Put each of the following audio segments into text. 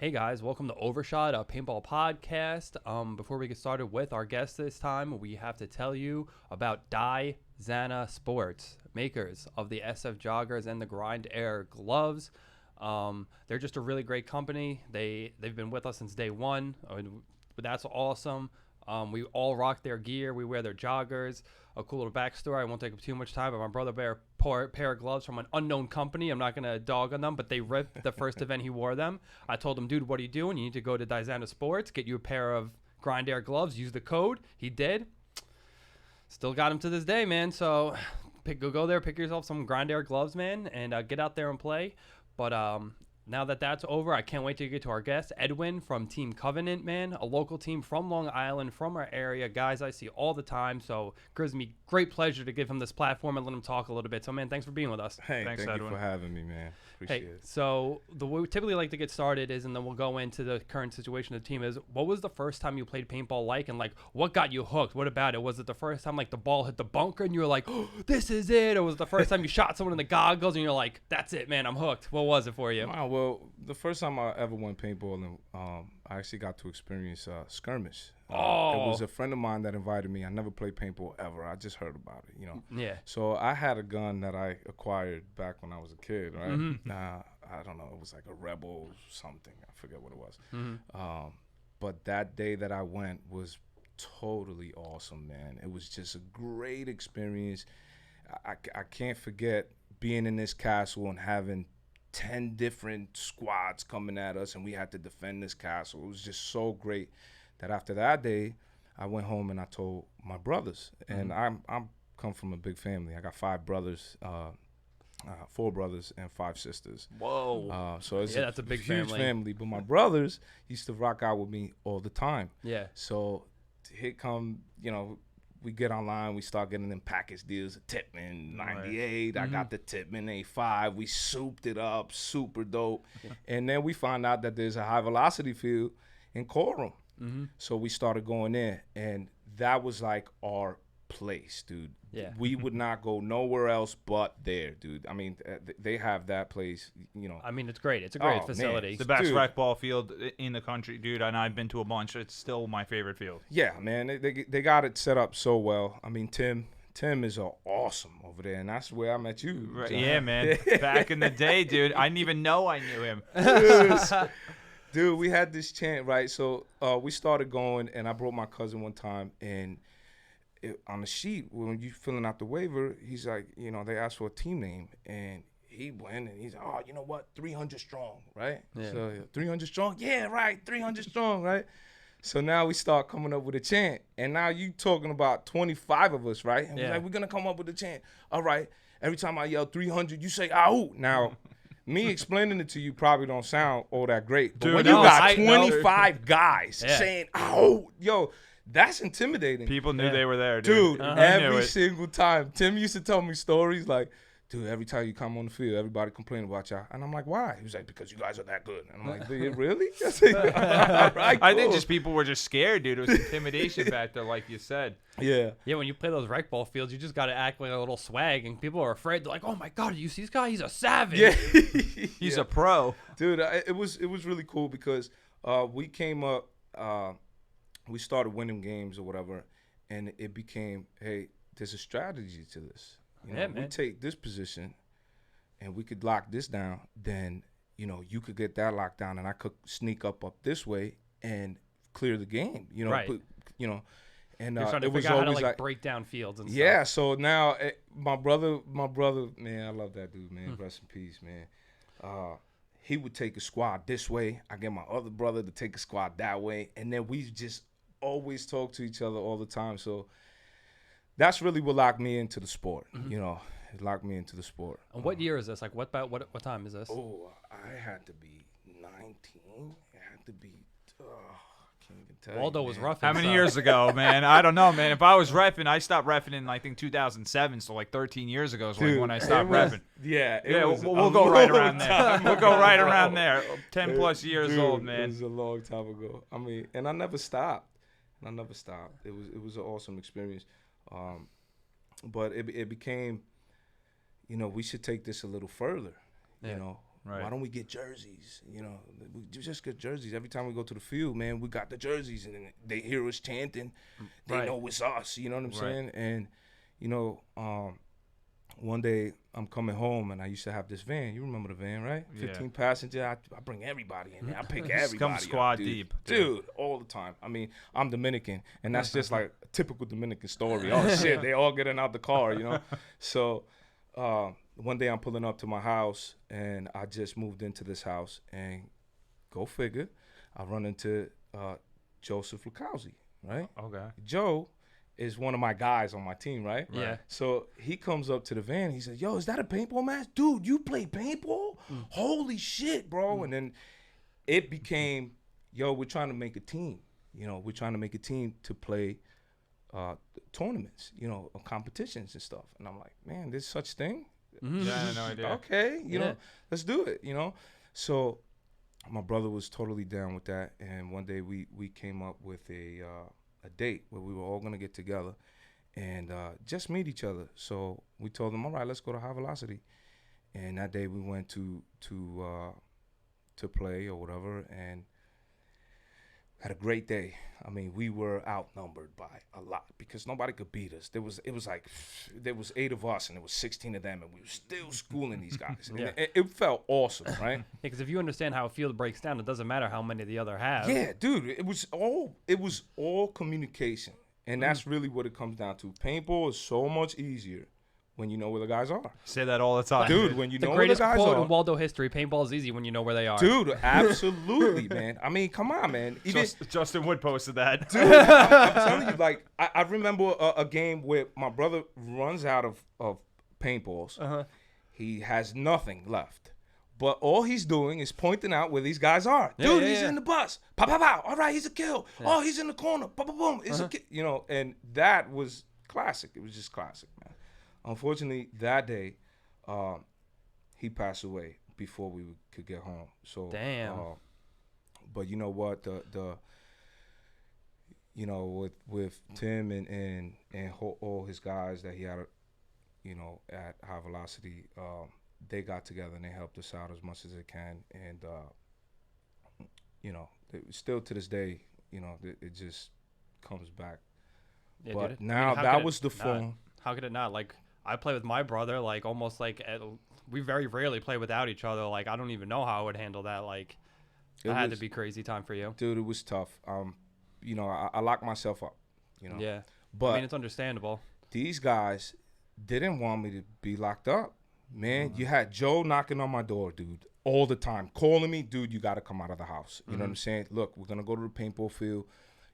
Hey guys, welcome to Overshot, a paintball podcast. Before we get started with our guest this time, we have to tell you about Zana Sports, makers of the SF joggers and the Grind Air gloves. They're just a really great company. They've been with us since day one. That's awesome. We all rock their gear. We wear their joggers. A cool little backstory. I won't take up too much time, but my brother bought a pair of gloves from an unknown company. I'm not going to dog on them, but they ripped the first event he wore them. I told him, dude, what are you doing? You need to go to Zana Sports, get you a pair of Grind Air gloves, use the code. He did. Still got him to this day, man. So go there, pick yourself some Grind Air gloves, man, and get out there and play. But now that that's over, I can't wait to get to our guest, Edwin from Team Covenant, man, a local team from Long Island, from our area, guys I see all the time. So it gives me great pleasure to give him this platform and let him talk a little bit. So, man, thanks for being with us. Hey, thanks, thank Edwin. you for having me, man. Appreciate it. So the way we typically like to get started is, and then we'll go into the current situation of the team, is what was the first time you played paintball like, and like what got you hooked? What about it? Was it the first time like the ball hit the bunker and you were like, oh, this is it? Or was it the first time you shot someone in the goggles and you're like, that's it, man, I'm hooked? What was it for you? Wow, well, the first time I ever went paintballing, I actually got to experience skirmish. It was a friend of mine that invited me. I never played paintball ever. I just heard about it, you know. Yeah. So I had a gun that I acquired back when I was a kid, right? Mm-hmm. I don't know. It was like a Rebel something. I forget what it was. Mm-hmm. But that day that I went was totally awesome, man. It was just a great experience. I can't forget being in this castle and having 10 different squads coming at us, and we had to defend this castle. It was just so great that after that day, I went home and I told my brothers. And I'm come from a big family. I got 5 brothers, 4 brothers and 5 sisters. Whoa. So it's that's a big huge family. But my brothers used to rock out with me all the time. Yeah. So here come, you know, we get online, we start getting them package deals. Titman 98, I got the Titman A5. We souped it up, super dope. And then we find out that there's a high velocity field in Coram. So we started going there, and that was like our place, dude. Yeah. We would not go nowhere else but there, dude. I mean, they have that place, you know. I mean, it's great. It's a great Oh, facility. man. The best Dude. rec ball field in the country, dude, and I've been to a bunch. It's still my favorite field. Yeah, man, they got it set up so well. I mean, Tim is awesome over there, and that's where I met you. Right, John. yeah, man. Back in the day, dude, I didn't even know I knew him. Dude, we had this chant, right? So we started going, and I brought my cousin one time, and on the sheet, when you filling out the waiver, he's like, you know, they asked for a team name, and he went, and he's like, oh, you know what, 300 strong, right? Yeah. So 300 strong? Yeah, right, 300 strong, right? So now we start coming up with a chant, and now you talking about 25 of us, right? And we're like, we're going to come up with a chant. All right, every time I yell 300, you say, ah-ooh. Now, me explaining it to you probably don't sound all that great. But Dude, when no, you got I know. 25 guys saying, oh, yo, that's intimidating. People knew they were there, dude. Dude, I knew every it. single time. Tim used to tell me stories like, dude, every time you come on the field, everybody complain about y'all. And I'm like, why? He was like, because you guys are that good. And I'm like, really? I said, all right, I think cool. just people were just scared, dude. It was intimidation back there, like you said. Yeah. Yeah, when you play those rec ball fields, you just got to act like a little swag, and people are afraid. They're like, oh, my God, you see this guy? He's a savage. Yeah. He's a pro. Dude, it was really cool because we came up, we started winning games or whatever, and it became, hey, there's a strategy to this. You know, Yeah, man. we take this position, and we could lock this down. Then, you know, you could get that locked down, and I could sneak up this way and clear the game. You know, Right. you know, and You're trying to it was figure out how to always like break down fields and yeah. stuff. So now my brother, man, I love that dude, man. Rest in peace, man. He would take a squad this way. I get my other brother to take a squad that way, and then we just always talk to each other all the time. So that's really what locked me into the sport. You know, it locked me into the sport. And what year is this? Like, what time is this? Oh, I had to be 19. It had to be. I can't even tell you. Waldo was man. rough. How many years ago, man? I don't know, man. If I was reffing, I stopped reffing in, I think, 2007. So, like, 13 years ago is Dude, when I stopped it was- reffing. Yeah, it Yeah, was we'll a go right long around there. time We'll go right ago, around bro. there. 10 plus years Dude, old, It man. was a long time ago. I mean, and I never stopped. It was an awesome experience. But it became, you know, we should take this a little further. Yeah. You know, Right. Why don't we get jerseys? You know, we just get jerseys. Every time we go to the field, man, we got the jerseys, and they hear us chanting. They know it's us. You know what I'm saying? And, you know, one day I'm coming home, and I used to have this van. You remember the van, right? 15 passenger. I bring everybody in there. I pick everybody Come squad up, dude. deep. Dude, all the time. I mean, I'm Dominican, and that's just like a typical Dominican story. Oh, shit, they all getting out the car, you know? So one day I'm pulling up to my house, and I just moved into this house, and go figure, I run into Joseph Lukowski, right? Okay. Joe is one of my guys on my team, right? Yeah. So he comes up to the van. He says, yo, is that a paintball match? Dude, you play paintball? Holy shit, bro. And then it became, yo, we're trying to make a team. You know, we're trying to make a team to play tournaments, you know, competitions and stuff. And I'm like, man, there's such thing? Yeah, I had no idea. Okay, you know, let's do it, you know? So my brother was totally down with that. And one day we came up with a date where we were all going to get together and just meet each other. So we told them, all right, let's go to High Velocity. And that day we went to play or whatever, and had a great day. I mean, we were outnumbered by a lot because nobody could beat us. There was 8 of us and there was 16 of them, and we were still schooling these guys. Yeah. It felt awesome, right? Because if you understand how a field breaks down, it doesn't matter how many the other have. Yeah, dude, it was all communication, and that's really what it comes down to. Paintball is so much easier when you know where the guys are. Say that all the time. Dude, when you The know where the greatest guys quote are. in Waldo history: "Paintball is easy when you know where they are." Dude, absolutely, man. I mean, come on, man. Even, Justin Wood posted that. dude, I'm telling you, like, I remember a game where my brother runs out of paintballs. He has nothing left. But all he's doing is pointing out where these guys are. Dude, he's in the bus. Pow, pow, pow. All right, he's a kill. Oh, he's in the corner. Boom, boom, boom. It's a kill. You know, and that was classic. It was just classic, man. Unfortunately, that day, he passed away before we could get home. So damn. But you know what? The you know, with Tim and all his guys that he had, you know, at High Velocity, they got together and they helped us out as much as they can. And you know, still to this day, you know, it just comes back. Yeah, but dude. now how that could was it the not? phone. How could it not? Like, I play with my brother, like, almost like we very rarely play without each other. Like, I don't even know how I would handle that. Like, it had to be crazy time for you. Dude, it was tough. You know, I locked myself up, you know. Yeah. But I mean, it's understandable. these guys didn't want me to be locked up. Man, you had Joe knocking on my door, dude, all the time, calling me, dude, you got to come out of the house. You know what I'm saying? Look, we're going to go to the paintball field.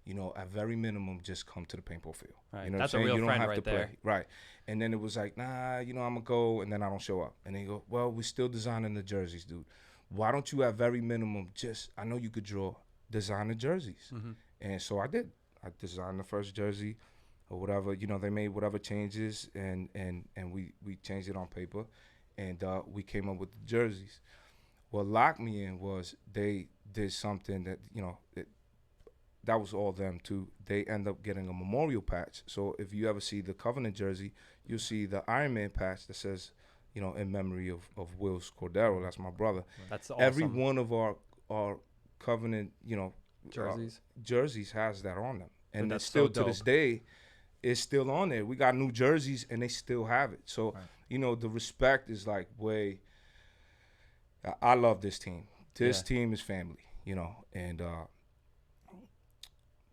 You know, at very minimum, just come to the paintball field. Right. You know That's what I'm a saying? real You don't friend have right to play. there. Right. And then it was like, nah, you know, I'm going to go, and then I don't show up. And then you go, well, we're still designing the jerseys, dude. Why don't you at very minimum just, I know you could draw, design the jerseys. And so I did. I designed the first jersey or whatever. You know, they made whatever changes, and we changed it on paper, and we came up with the jerseys. What locked me in was they did something that, you know, that was all them too. They end up getting a memorial patch. So if you ever see the Covenant jersey, you'll see the Iron Man patch that says, you know, in memory of Wills Cordero. That's my brother. That's awesome. Every one of our Covenant, you know, jerseys has that on them. And Dude, it's still so to this day, it's still on there. We got new jerseys and they still have it. So, you know, the respect is like way. I love this team. This team is family, you know, and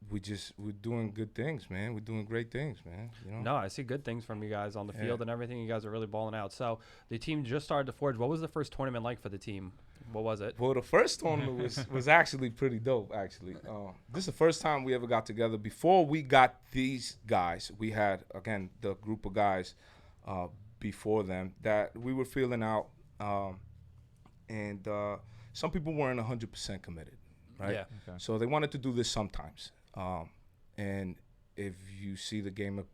we're doing good things, man. We're doing great things, man. You know? No, I see good things from you guys on the field and everything. You guys are really balling out. So the team just started to forge. What was the first tournament like for the team? What was it? Well, the first tournament was actually pretty dope, actually. This is the first time we ever got together. Before we got these guys, we had, again, the group of guys before them that we were feeling out. And some people weren't 100% committed, right? Yeah. Okay. So they wanted to do this sometimes. And if you see the game of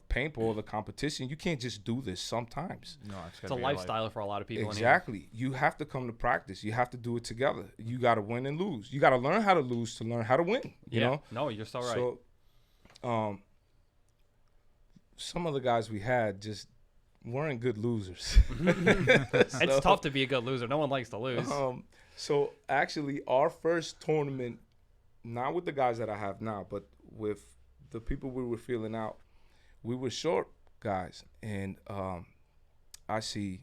paintball, the competition, you can't just do this sometimes. No, It's a lifestyle for a lot of people. Exactly. You have to come to practice. You have to do it together. You got to win and lose. You got to learn how to lose to learn how to win. You know? No, you're so right. So, some of the guys we had just weren't good losers. It's tough to be a good loser. No one likes to lose. So actually, our first tournament, not with the guys that I have now, but with the people we were feeling out, we were short guys, and I see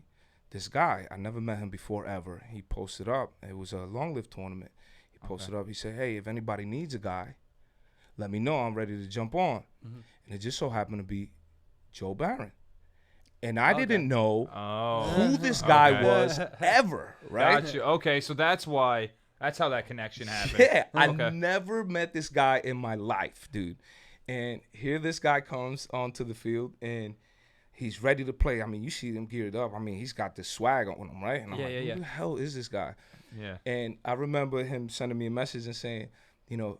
this guy. I never met him before ever. He posted up. It was a long live tournament. He posted up. He said, "Hey, if anybody needs a guy, let me know. I'm ready to jump on." And it just so happened to be Joe Barron. And I didn't know who this guy was ever, right? Gotcha. Okay, so that's how that connection happened. Yeah, I never met this guy in my life, dude. And here this guy comes onto the field, and he's ready to play. I mean, you see him geared up. I mean, he's got this swag on him, right? And I'm like, who the hell is this guy? Yeah. And I remember him sending me a message and saying, you know,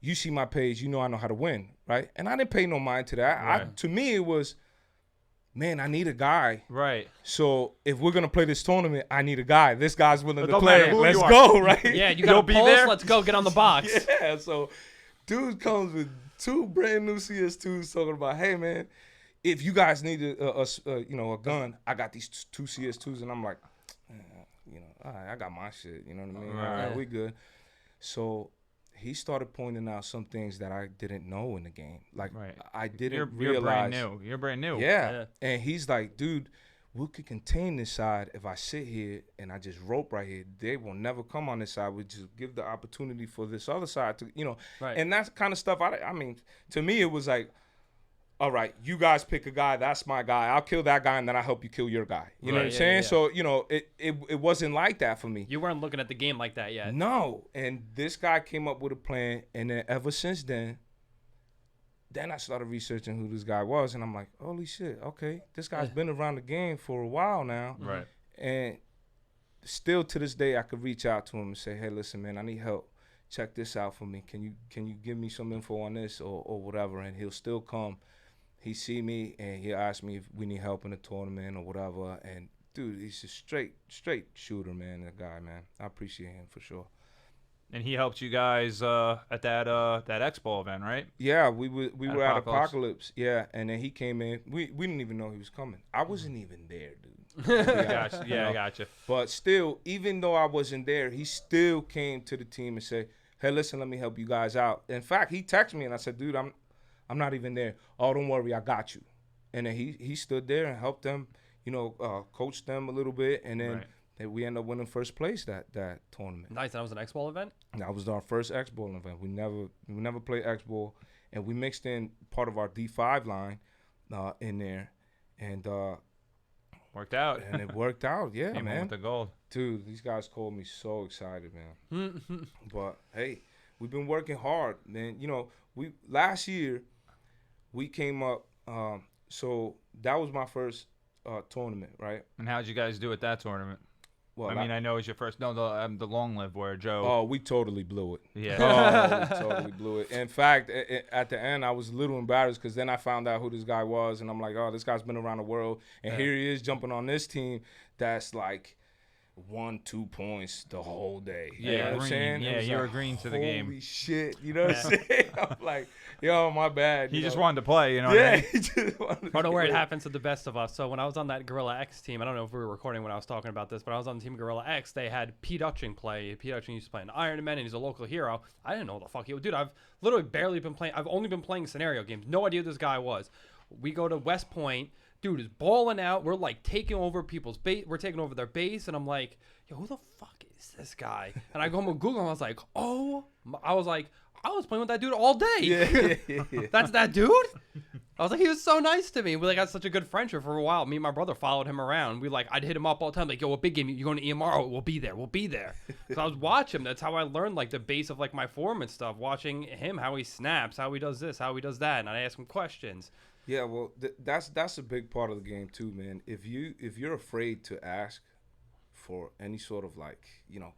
you see my page, you know I know how to win, right? And I didn't pay no mind to that. Right. To me, it was, man, I need a guy. Right. So if we're going to play this tournament, I need a guy. This guy's willing to don't play. matter who Let's you are. go, right? Yeah, you got to be pulse. there? Let's go. Get on the box. Yeah, so dude comes with 2 brand new CS2s talking about, hey, man, if you guys need a gun, I got these 2 CS2s. And I'm like, all right, I got my shit. You know what I mean? All right, we good. So he started pointing out some things that I didn't know in the game. Like, I didn't realize. You're brand new. Yeah. And he's like, dude, we could contain this side if I sit here and I just rope right here. They will never come on this side. We just give the opportunity for this other side to, Right. And that's kind of stuff. I mean, to me, it was like, all right, you guys pick a guy. That's my guy. I'll kill that guy, and then I'll help you kill your guy. You know what I'm saying? Yeah. So, it wasn't like that for me. You weren't looking at the game like that yet. No. And this guy came up with a plan, and then ever since then I started researching who this guy was, and I'm like, holy shit, okay. This guy's been around the game for a while now. Right. And still to this day, I could reach out to him and say, hey, listen, man, I need help. Check this out for me. Can you give me some info on this or whatever? And he'll still come. He see me and he'll ask me if we need help in the tournament or whatever. And dude, he's a straight shooter, man. That guy, man. I appreciate him for sure. And he helped you guys at that X-Ball event, right? Yeah, we were at Apocalypse. Yeah, and then he came in. We didn't even know he was coming. I wasn't even there, dude. Gotcha. Yeah, I gotcha. But still, even though I wasn't there, he still came to the team and said, hey, listen, let me help you guys out. In fact, he texted me and I said, dude, I'm not even there. Oh, don't worry, I got you. And then he stood there and helped them, coach them a little bit. And then we ended up winning first place that tournament. Nice. That was an X-Ball event? That was our first X-Ball event. We never played X-Ball. And we mixed in part of our D5 line in there. And worked out. And it worked out, yeah, Came man. with the gold. Dude, these guys called me so excited, man. But, hey, we've been working hard, man. Last year, we came up, so that was my first tournament, right? And how'd you guys do at that tournament? Well, I know it's your first. No, the long live where Joe. Oh, we totally blew it. Yeah. We totally blew it. In fact, at the end, I was a little embarrassed because then I found out who this guy was, and I'm like, oh, this guy's been around the world, and here he is jumping on this team that's like 1-2 points the whole day. You know what I'm saying? Yeah, you were green to the game. Holy shit. You know what I'm saying? I'm like, yo, my bad. He just wanted to play, you know Yeah, what I mean? he just wanted to Oh, don't worry, it play. happens to the best of us. So when I was on that Gorilla X team, I don't know if we were recording when I was talking about this, but I was on the team Gorilla X. They had Pete Utching play. Pete Utching used to play in Iron Man, and he's a local hero. I didn't know what the fuck he was. Dude, I've literally barely been playing. I've only been playing scenario games. No idea who this guy was. We go to West Point. Dude is balling out. We're like taking over people's base. We're taking over their base, and I'm like, yo, who the fuck is this guy? And I go and Google, and I was like, I was playing with that dude all day. Yeah. That's that dude? I was like, he was so nice to me. We got such a good friendship for a while. Me and my brother followed him around. I'd hit him up all the time. Like, yo, what big game? You going to EMR? We'll be there. So I was watching him. That's how I learned the base of my form and stuff. Watching him, how he snaps, how he does this, how he does that. And I ask him questions. Yeah, well, that's a big part of the game too, man. If you're afraid to ask for any sort of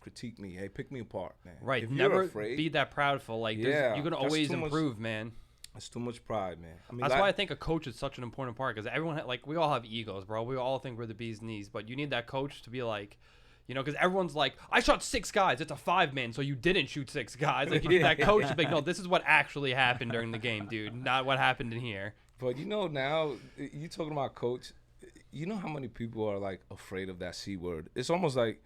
critique me, hey, pick me apart, man. Right. If Never you're afraid, be that proudful. You're gonna always improve, man. That's too much pride, man. I mean, that's why I think a coach is such an important part, because everyone we all have egos, bro. We all think we're the bee's knees, but you need that coach to be like, because everyone's like, I shot 6 guys. It's a 5-man, so you didn't shoot 6 guys. You need that coach to be like, no, this is what actually happened during the game, dude, not what happened in here. But now you talking about coach, you know how many people are like afraid of that C word? It's almost like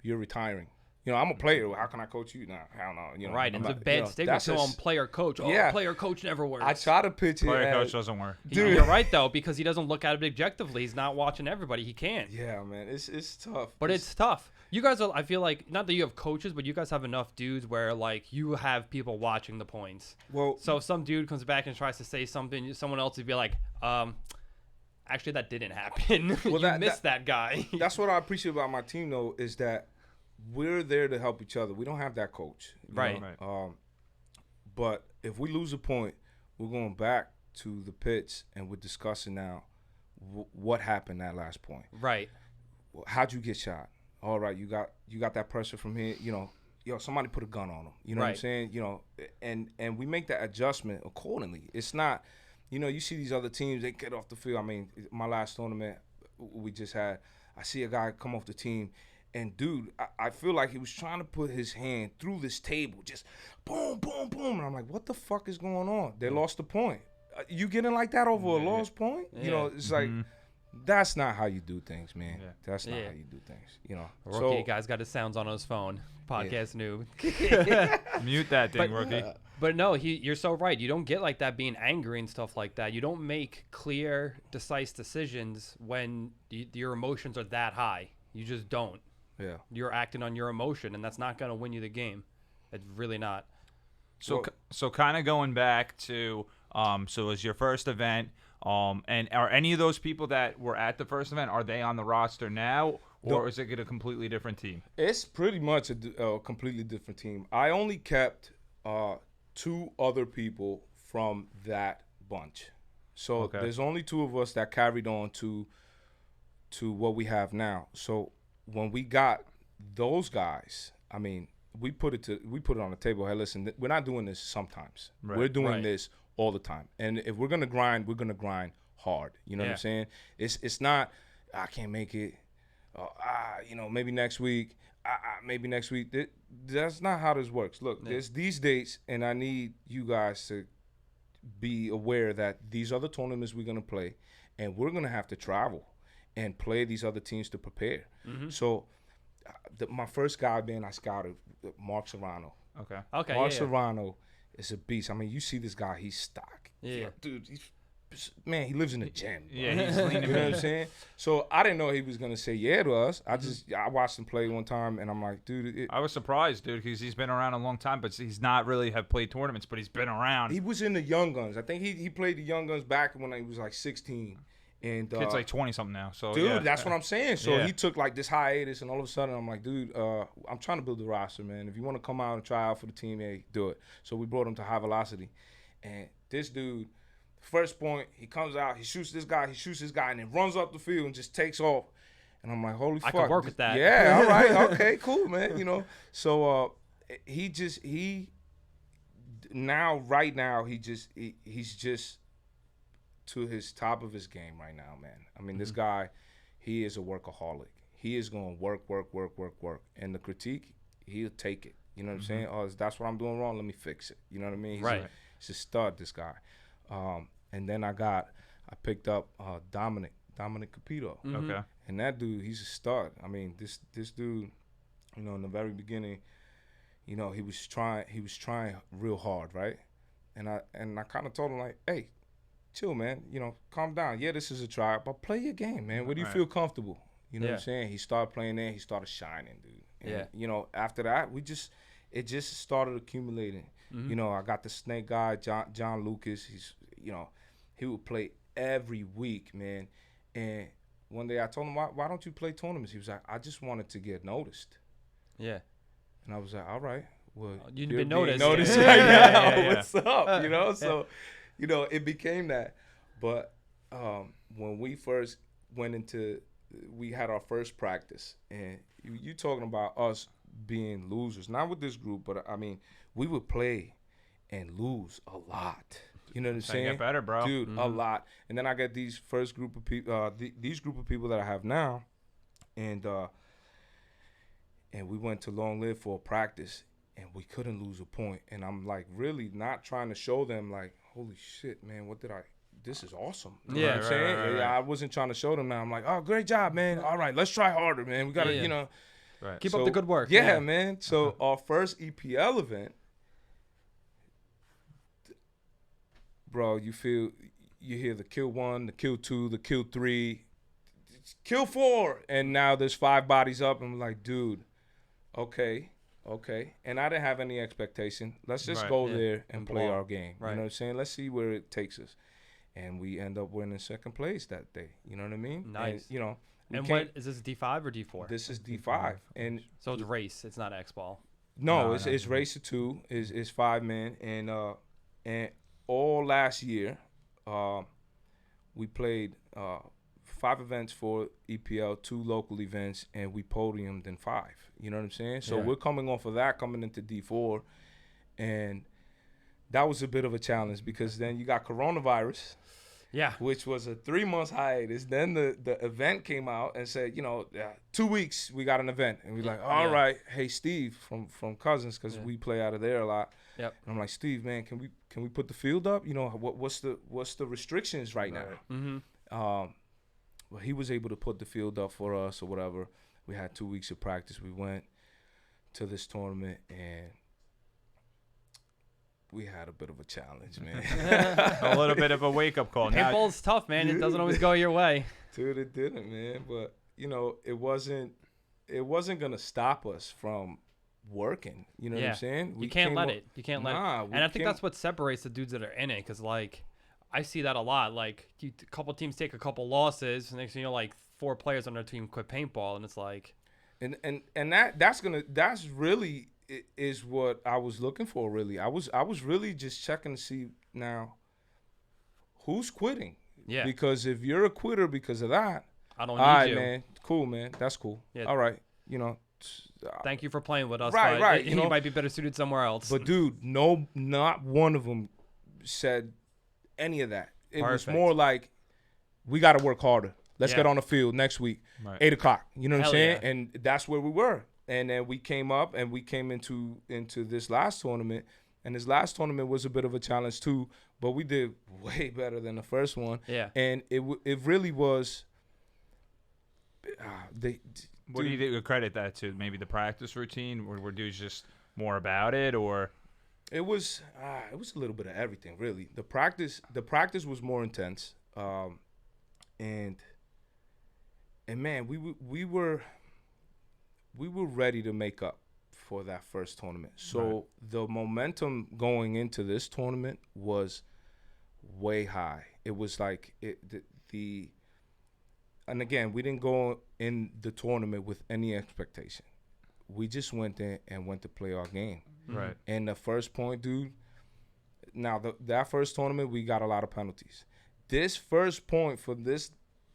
you're retiring. You know, I'm a player. How can I coach you? Nah, hell no. You know, Right, and it's a bad stigma that's to player coach. Oh, yeah. player coach never works. I try to pitch it. Player coach doesn't work. Dude. You're right though, because he doesn't look at it objectively. He's not watching everybody. He can't. Yeah, man, it's tough. But it's tough. You guys are. I feel like not that you have coaches, but you guys have enough dudes where like you have people watching the points. well. So if some dude comes back and tries to say something, someone else would be like, actually that didn't happen. Well, You missed that guy. That's what I appreciate about my team, though, is that we're there to help each other. We don't have that coach, you Right. know? But if we lose a point, we're going back to the pitch and we're discussing now what happened that last point. Right. How'd you get shot? All right, you got that pressure from here. You know, somebody put a gun on him. You know what I'm Right. saying? You know, and we make that adjustment accordingly. It's not, you know, you see these other teams, they get off the field. I mean, my last tournament we just had, I see a guy come off the team, and dude, I feel like he was trying to put his hand through this table, just boom, boom, boom. And I'm like, what the fuck is going on? They lost the point. You getting like that over a lost point? You know, it's like, that's not how you do things, man. Yeah. That's not how you do things, you know. Rookie guy's got his sounds on his phone. Podcast noob. Mute that thing, rookie. But no, you're so right. You don't get like that being angry and stuff like that. You don't make clear, decisive decisions when your emotions are that high. You just don't. Yeah. You're acting on your emotion, and that's not going to win you the game. It's really not. So kind of going back to so it was your first event, and are any of those people that were at the first event, are they on the roster now, or is it a completely different team? It's pretty much a completely different team. I only kept 2 other people from that bunch. So there's only 2 of us that carried on to what we have now. So when we got those guys, I mean, we put it on the table. Hey, listen, we're not doing this sometimes. Right. We're doing this all the time. And if we're gonna grind, we're gonna grind hard. You know what I'm saying? It's not I can't make it. You know, maybe next week. Maybe next week. That's not how this works. Look, there's these dates, and I need you guys to be aware that these other tournaments we're gonna play, and we're gonna have to travel and play these other teams to prepare. So, my first guy I scouted, Mark Serrano. Okay. Mark Serrano is a beast. I mean, you see this guy, he's stock. Yeah. Dude, he lives in the gym. Yeah, he's leaning. You know what I'm saying? So I didn't know he was gonna say yeah to us. I watched him play one time, and I'm like, dude. I was surprised, dude, because he's been around a long time, but he's not really have played tournaments, but he's been around. He was in the Young Guns. I think he played the Young Guns back when he was like 16. And Kid's like 20 something now. So dude, yeah. that's what I'm saying. So Yeah. he took like this hiatus, and all of a sudden I'm like, dude, I'm trying to build a roster, man. If you want to come out and try out for the team, hey, do it. So we brought him to High Velocity, and this dude, first point, he comes out, he shoots this guy, and then runs up the field and just takes off. And I'm like, holy fuck. I could work with that. Yeah, all right, okay, cool, man. You know, so right now, he's just to his top of his game right now, man. I mean, this guy, he is a workaholic. He is going to work. And the critique, he'll take it. You know what I'm saying? Oh, that's what I'm doing wrong. Let me fix it. You know what I mean? He's a stud, this guy. And then I picked up Dominic Capito. Okay. And that dude, he's a stud. I mean, this dude, you know, in the very beginning, you know, he was trying real hard, right? And I kind of told him, like, hey, chill, man. You know, calm down. Yeah, this is a try, but play your game, man. Where do you feel comfortable? You know what I'm saying? He started playing there. He started shining, dude. And, you know, after that, it just started accumulating. You know, I got the snake guy, John Lucas. You know, he would play every week, man. And one day I told him, why don't you play tournaments? He was like, I just wanted to get noticed. Yeah. And I was like, all right. Well, You've you're been being noticed. noticed right now. What's up? You know, so, you know, it became that. But when we first we had our first practice, and you talking about us being losers, not with this group, but I mean, we would play and lose a lot. You know what I'm saying? Get better, bro. Dude, a lot. And then I got these first group of people, these group of people that I have now, and we went to Long Live for a practice, and we couldn't lose a point. And I'm like really not trying to show them like, holy shit, man, what did I this is awesome. You know Yeah, what I'm saying? right. I wasn't trying to show them that. I'm like, oh, great job, man. All right, let's try harder, man. We got to, Yeah. you know. Right. Keep up the good work. Yeah, man. So our first EPL event, bro, you hear the kill 1, the kill 2, the kill 3, kill 4, and now there's 5 bodies up. And I'm like, dude, okay. And I didn't have any expectation. Let's just go there and play our game. Right. You know what I'm saying? Let's see where it takes us. And we end up winning second place that day. You know what I mean? Nice. And, you know. And what is this, D5 or D4? This is D5. And so it's race. It's not X-ball. no, it's race to 2. Is 5 men. And all last year, we played 5 events for EPL, 2 local events, and we podiumed in 5. You know what I'm saying? So we're coming off of that, coming into D4, and that was a bit of a challenge because then you got coronavirus, which was a 3-month hiatus. Then the event came out and said, 2 weeks we got an event, and we're like, all right, hey Steve from Cousins, because we play out of there a lot. Yep. And I'm like, Steve, man, can we put the field up? You know, what's the restrictions right now? Mm-hmm. Well, he was able to put the field up for us or whatever. We had 2 weeks of practice. We went to this tournament, and we had a bit of a challenge, man. A little bit of a wake-up call. Paintball's tough, man. It doesn't always go your way. Dude, it didn't, man. But, it wasn't going to stop us from working. You know what I'm saying? You can't let it. You can't let it. And I think can't. that's what separates the dudes that are in it, because, like, I see that a lot. Like, a couple teams take a couple losses, and next thing you know, like, 4 players on their team quit paintball, and it's like, and that's really is what I was looking for. Really, I was really just checking to see now who's quitting. Yeah. Because if you're a quitter because of that, I don't all need right, you. man. Cool, man. That's cool. Yeah. All right. Thank you for playing with us. Right, but right. You might be better suited somewhere else. But dude, not one of them said any of that. It was more like, we got to work harder. Let's get on the field next week, 8 o'clock. You know what I'm saying? Yeah. And that's where we were. And then we came up and we came into this last tournament. And this last tournament was a bit of a challenge too, but we did way better than the first one. Yeah. And it really was. What do you credit that to? Maybe the practice routine, where dudes just more about it, or? It was a little bit of everything, really. The practice was more intense, and man, we were ready to make up for that first tournament. So the momentum going into this tournament was way high. It was like and again, we didn't go in the tournament with any expectation. We just went in and went to play our game. Right. And the first point, dude, now that first tournament, we got a lot of penalties. This first point for this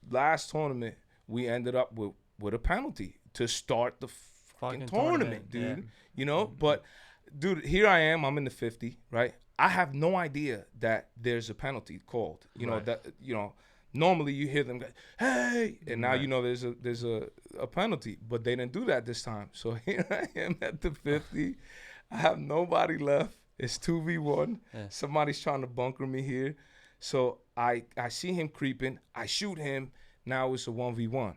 last tournament, we ended up with a penalty to start the fucking tournament, dude. Yeah. But, dude, here I am. I'm in the 50, right? I have no idea that there's a penalty called. Normally you hear them go, hey, and now there's a penalty, but they didn't do that this time. So here I am at the 50. I have nobody left. It's 2v1. Yeah. Somebody's trying to bunker me here. So I see him creeping. I shoot him. Now it's a 1v1.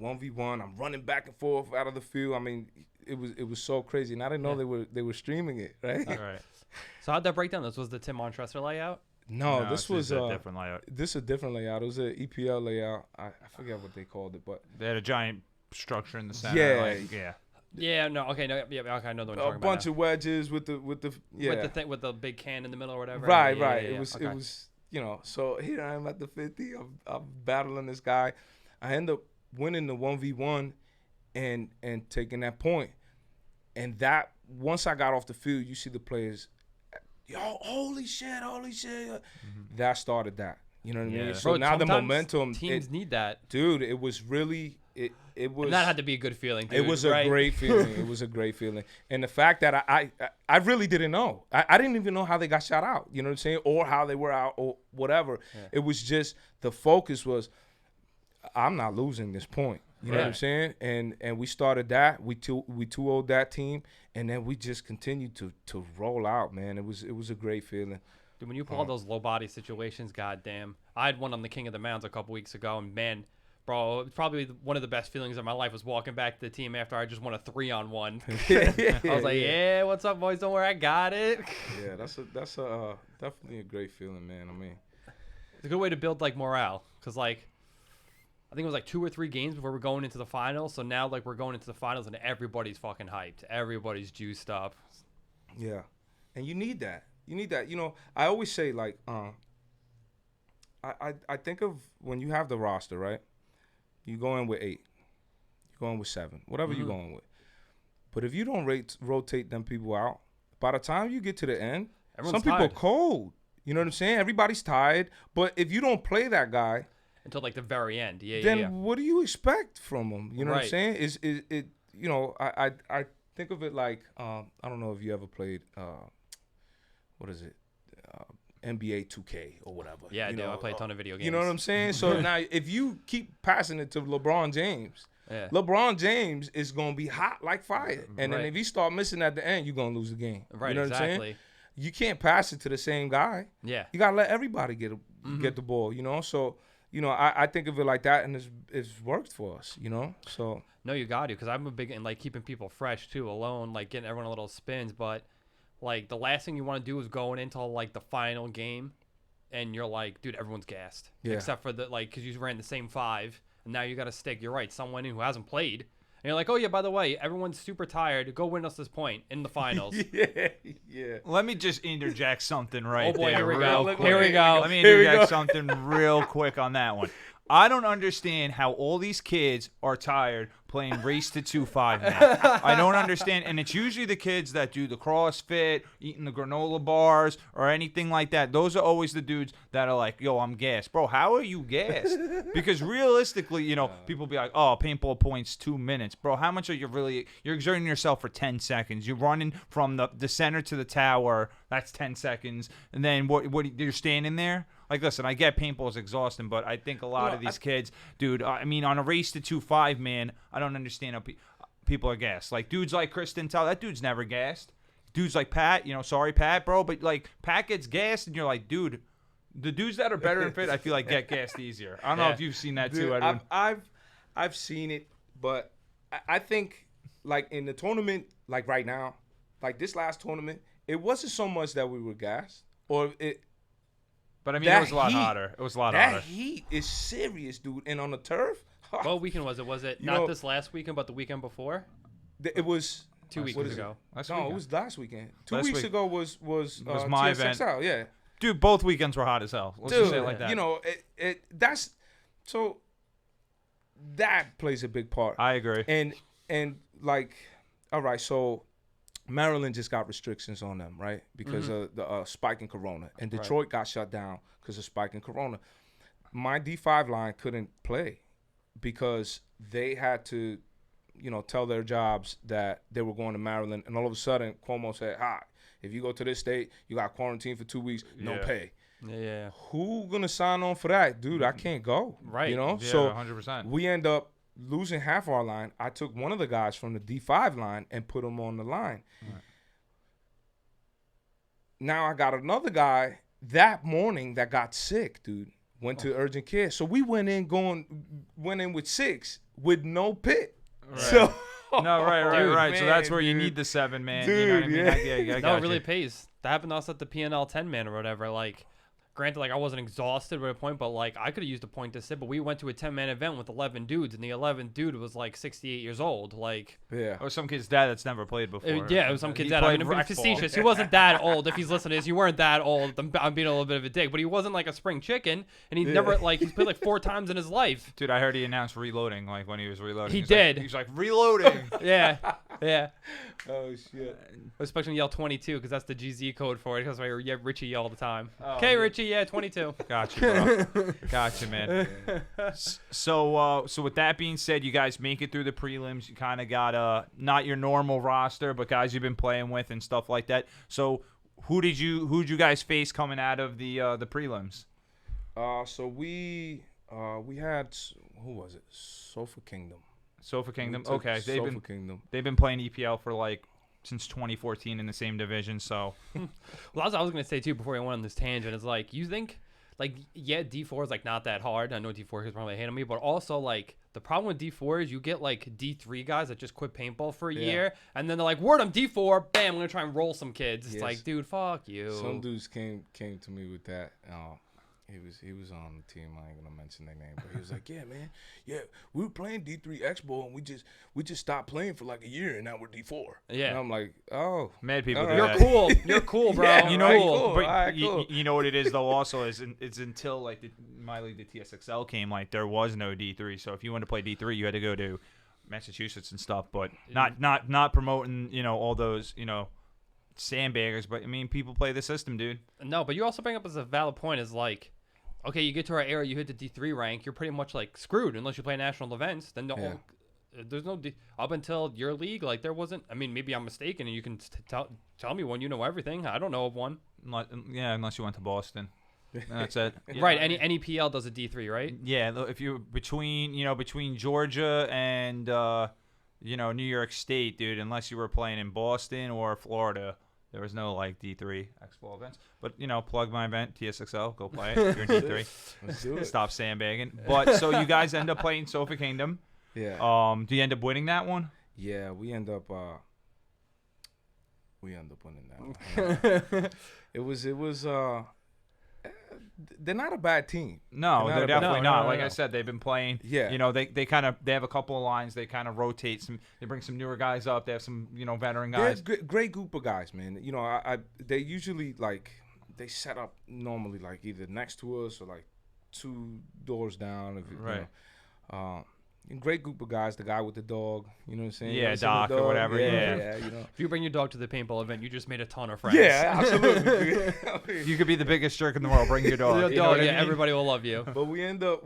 1v1. I'm running back and forth out of the field. I mean, it was so crazy. And I didn't know they were streaming it, right? All right. So how'd that break down? This was the Tim Montressor layout? No, this was a different layout. This is a different layout. It was an EPL layout. I forget what they called it, but they had a giant structure in the center. Yeah. Yeah, no, okay, no, yeah, okay, I know the one you're talking about. A bunch of wedges with the with the big can in the middle or whatever. Right. Yeah, it was So here I am at the 50. I'm battling this guy. I end up winning the 1v1 and taking that point. And that once I got off the field, you see the players, yo, holy shit. Mm-hmm. That started that. You know what I mean? So now the momentum. Teams need that. Dude, it was really. It was. And that had to be a good feeling, dude, it was a great feeling. It was a great feeling. And the fact that I really didn't know. I didn't even know how they got shot out. You know what I'm saying? Or how they were out or whatever. Yeah. It was just the focus was, I'm not losing this point. You know what I'm saying? And we started that. We 2-0'd that team, and then we just continued to roll out, man. It was a great feeling. Dude, when you pull those low body situations, goddamn. I had one on the King of the Mounds a couple weeks ago, and man, bro, it's probably one of the best feelings of my life was walking back to the team after I just won a 3-on-1. I was like, yeah, what's up, boys? Don't worry, I got it. Yeah, that's definitely a great feeling, man. I mean, It's a good way to build like morale, because like I think it was like 2 or 3 games before we're going into the finals. So now like we're going into the finals and everybody's fucking hyped. Everybody's juiced up. yeah, and you need that. You need that. You know, I always say like, I think of when you have the roster, right? You go in with 8, you go in with 7, whatever you're going with. But if you don't rotate them people out, by the time you get to the end, Everyone's some people tired. are cold. You know what I'm saying? Everybody's tired. But if you don't play that guy, Until like the very end. Yeah, then yeah. what do you expect from him? You know what I'm Right. saying? Is it? You know, I think of it like I don't know if you ever played what is it? NBA 2K or whatever. Yeah, I you do. know, I play a ton of video games. You know what I'm saying? So now if you keep passing it to LeBron James, Yeah. LeBron James is gonna be hot like fire, and then Right. if he start missing at the end, you're gonna lose the game. Right, You know what I'm saying? exactly. You can't pass it to the same guy. Yeah. You gotta let everybody get the ball. You know, so you know I think of it like that, and it's worked for us. You know, so No, you got to, because I'm a big in like keeping people fresh too, alone, like getting everyone a little spins. But like the last thing you want to do is going into like the final game, and you're like, dude, everyone's gassed, Yeah. except for the like because you ran the same 5, and now you got to stick. You're right, someone who hasn't played, and you're like, oh yeah, by the way, everyone's super tired. Go win us this point in the finals. yeah. Let me just interject something right Oh, boy, there. here we real go. quick. Here we go. Let me Here we interject go. something real quick on that one. I don't understand how all these kids are tired playing Race to 2-5 now. I don't understand. And it's usually the kids that do the CrossFit, eating the granola bars, or anything like that. Those are always the dudes that are like, yo, I'm gassed. Bro, how are you gassed? Because realistically, you know, people be like, oh, paintball points 2 minutes. Bro, how much are you really – you're exerting yourself for 10 seconds. You're running from the center to the tower. That's 10 seconds. And then what you're standing there? Like, listen, I get paintball is exhausting, but I think a lot of these kids, dude, I mean, on a Race to 2-5, man, I don't understand how people are gassed. Like, dudes like Chris Entail, that dude's never gassed. Dudes like Pat, you know, sorry, Pat, bro, but, like, Pat gets gassed, and you're like, dude, the dudes that are better and fit, I feel like get gassed easier. I don't know if you've seen that too, Dude, Edwin. I've seen it, but I think like in the tournament, like right now, like this last tournament, it wasn't so much that we were gassed, or it. But I mean, it was a lot hotter. It was a lot hotter. That heat is serious, dude. And on the turf, What weekend was it? Was it You not know- this last weekend, but the weekend before? it was 2 what weekends is it? ago. Last No, weekend. it was last weekend. 2 Last weeks week. ago was my TSXL, yeah. Dude, both weekends were hot as hell. Let's just say it like that. You know, that's so that plays a big part. I agree. And like, all right, so Maryland just got restrictions on them, right? Because of the spike in corona, and Detroit got shut down because of spike in corona. My D5 line couldn't play because they had to, you know, tell their jobs that they were going to Maryland, and all of a sudden Cuomo said, if you go to this state, you got quarantined for 2 weeks, no Yeah. pay. Yeah. Who gonna sign on for that, dude? I can't go. Right. You know, Yeah, so 100%. we end up losing half our line. I took one of the guys from the D5 line and put him on the line. Right. Now I got another guy that morning that got sick, dude. Went to urgent care. So we went in with 6 with no pit. Right. So No, right. Dude, So that's man, where you dude. need the 7, man. Dude, you know what I mean? yeah. I No, got it really you. pays. That happened to us at the PNL 10 man or whatever. Like, granted, like I wasn't exhausted at a point, but like I could have used a point to sit. But we went to a 10-man event with 11 dudes, and the 11th dude was like 68 years old. Like, yeah. Or some kid's dad that's never played before. yeah, it was some kid He that I played mean, I'm being rec ball. facetious. He wasn't that old. If he's listening to this, you weren't that old. I'm being a little bit of a dick, but he wasn't like a spring chicken, and he never like he's played like 4 times in his life. Dude, I heard he announced reloading, like when he was reloading. He He's did. Like, he's like, reloading. Yeah, yeah. Oh shit. I was expecting to yell 22 because that's the GZ code for it. Because Richie yell all the time. Oh, Okay, yeah. Richie, yeah, 22. Gotcha, bro. Gotcha, man. So with that being said, you guys make it through the prelims. You kind of got not your normal roster, but guys you've been playing with and stuff like that. So who'd you guys face coming out of the prelims? So we had, who was it? Sofa Kingdom. Sofa Kingdom. We took Okay, Sofa Kingdom. they've been playing EPL for like since 2014 in the same division. So, well, that's what I was gonna say too before I went on this tangent. Is like you think, like yeah, D4 is like not that hard. I know D4 is probably hating me, but also like the problem with D4 is you get like D3 guys that just quit paintball for a year, and then they're like, "Word, I'm D4. Bam, I'm gonna try and roll some kids." It's like, dude, fuck you. Some dudes came to me with that. He was on the team. I ain't gonna mention their name, but he was like, "Yeah, man, yeah, we were playing D3 Expo, and we just stopped playing for like a year, and now we're D4." Yeah, and I'm like, "Oh, mad people do you're that. cool. You're cool, bro. Yeah, You know, cool. but Alright, you, cool. you know what it is though. Also, is it's until like my league, the TSXL came, like there was no D3. So if you wanted to play D3, you had to go to Massachusetts and stuff. But not promoting, you know, all those, you know, sandbaggers. But I mean, people play the system, dude. No, but you also bring up as a valid point is like, okay, you get to our area, you hit the D3 rank, you're pretty much like screwed unless you play national events. Then there's no up until your league, like there wasn't. I mean, maybe I'm mistaken, and you can tell me one. You know everything. I don't know of one. Unless you went to Boston. That's it. Yeah. Right. Any PL does a D3, right? Yeah. If you between Georgia and New York State, dude, unless you were playing in Boston or Florida, there was no like D3 Expo events. But plug my event, TSXL, go play it. If you're in D3. let's do it." Stop sandbagging. But so you guys end up playing Sofa Kingdom. Yeah. Do you end up winning that one? Yeah, we end up winning that one. It was they're not a bad team. No, they're definitely not. Like I said, they've been playing. Yeah. They have a couple of lines. They kind of rotate some. They bring some newer guys up. They have some veteran guys. They're a great group of guys, man. They usually like they set up normally like either next to us or like 2 doors down. Great group of guys. The guy with the dog, you know what I'm saying? Yeah, Doc or whatever. Yeah. If you bring your dog to the paintball event, you just made a ton of friends. Yeah, absolutely. You could be the biggest jerk in the world. Bring your dog. Everybody will love you. But we end up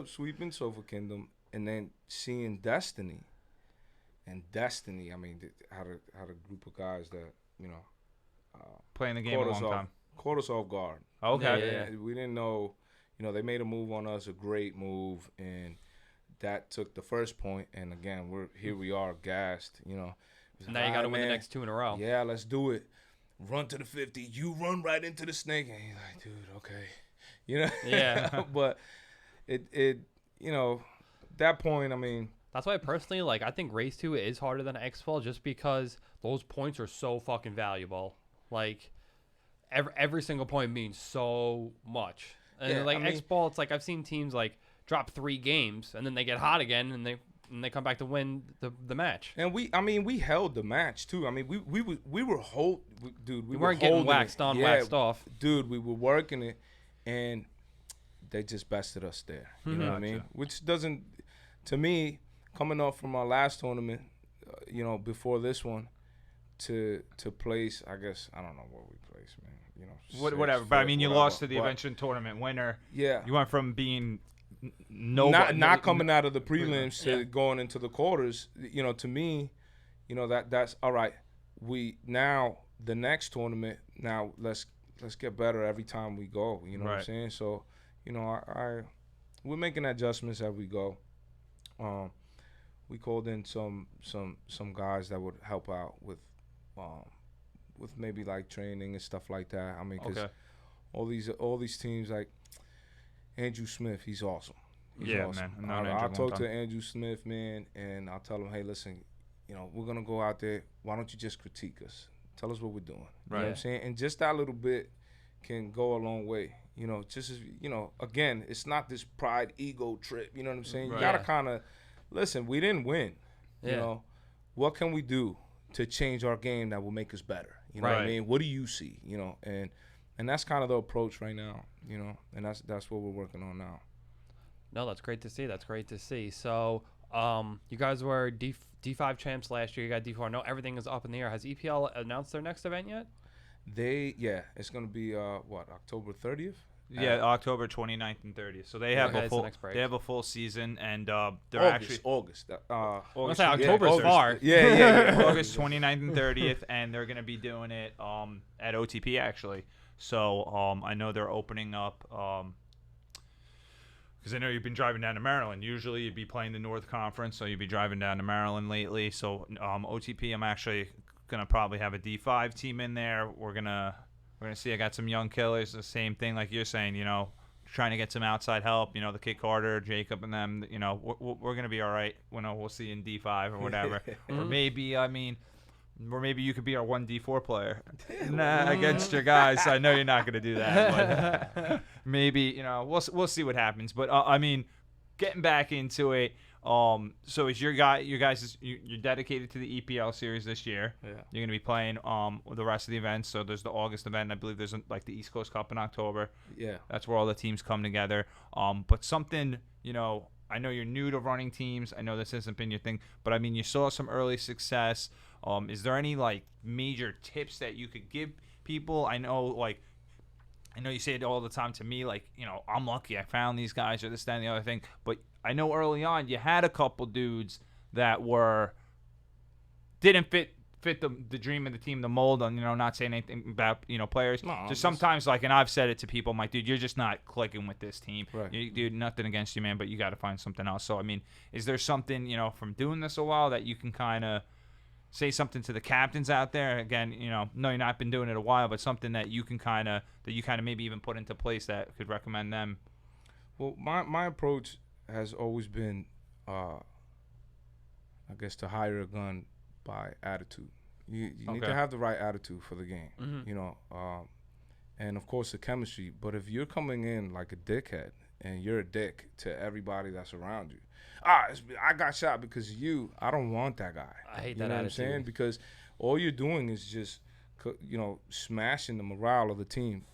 sweeping Sofa Kingdom and then seeing Destiny. And Destiny, I mean, had a group of guys that playing the game a long time. Caught us off guard. Okay. Yeah. We didn't know. They made a move on us, a great move, and that took the first point. And again, we are gassed. Now you got to win the next 2 in a row. Yeah, let's do it. Run to the 50. You run right into the snake, and you're like, dude, okay, Yeah. But it that point, I mean. That's why personally, like, I think Race 2 is harder than X-Ball just because those points are so fucking valuable. Like, every single point means so much. And X-Ball, it's like I've seen teams like drop 3 games and then they get hot again and they come back to win the match. And we held the match too. I mean, we were dude. We weren't getting waxed on, waxed off. Dude, we were working it, and they just bested us there. You know what I mean? Which doesn't, to me, coming off from our last tournament, before this one, to place, I guess I don't know what we placed, man. Whatever. But I mean, you lost to the eventual tournament winner. Yeah. You went from being not coming out of the prelims to going into the quarters. To me, that's all right. We now the next tournament. Now let's get better every time we go. You know what I'm saying? So, we're making adjustments as we go. We called in some guys that would help out with maybe like training and stuff like that. I mean, because all these teams like Andrew Smith, he's awesome. He's awesome. Man. I'll talk to Andrew Smith, man, and I'll tell him, hey, listen, we're gonna go out there. Why don't you just critique us? Tell us what we're doing. You know what I'm saying? And just that little bit can go a long way. Just as again, it's not this pride ego trip. You know what I'm saying? You gotta kind of listen. We didn't win. What can we do to change our game that will make us better? You know what I mean? What do you see? And that's kind of the approach right now. And that's what we're working on now. No, that's great to see. That's great to see. So, you guys were D5 champs last year. You got D4. No, everything is up in the air. Has EPL announced their next event yet? It's gonna be October 30th. Yeah, October 29th and 30th. So they have a full season, and they're August. I'll say October's far. Yeah. August 29th and 30th, and they're gonna be doing it at OTP actually. So I know they're opening up. because I know you've been driving down to Maryland. Usually you'd be playing the North Conference, so you'd be driving down to Maryland lately. So OTP, I'm actually gonna probably have a D5 team in there. We're gonna see. I got some young killers. The same thing like you're saying. Trying to get some outside help. The Kid Carter, Jacob, and them. We're gonna be all right. We'll see in D5 or whatever. Or maybe you could be our 1D4 player against your guys. I know you're not going to do that, but maybe we'll see what happens. But getting back into it. So is you're dedicated to the EPL series this year. Yeah. You're going to be playing the rest of the events. So there's the August event. I believe there's like the East Coast Cup in October. Yeah. That's where all the teams come together. But something I know you're new to running teams. I know this hasn't been your thing, but you saw some early success. Is there any like major tips that you could give people? I know you say it all the time to me, I'm lucky I found these guys or this, that, and the other thing. But I know early on you had a couple dudes that didn't fit the dream of the team, the mold. On not saying anything about players. No, just sometimes and I've said it to people, I'm like, dude, you're just not clicking with this team. Right. Dude, nothing against you, man, but you got to find something else. So is there something from doing this a while that you can kind of say something to the captains out there? Again, no, you're not been doing it a while, but something that you can kind of maybe even put into place that could recommend them. Well, my approach has always been, I guess, to hire a gun by attitude. You need to have the right attitude for the game, and of course the chemistry. But if you're coming in like a dickhead and you're a dick to everybody that's around you, I got shot because of you. I don't want that guy. I hate that You know what I'm attitude. saying? Because all you're doing is just, smashing the morale of the team.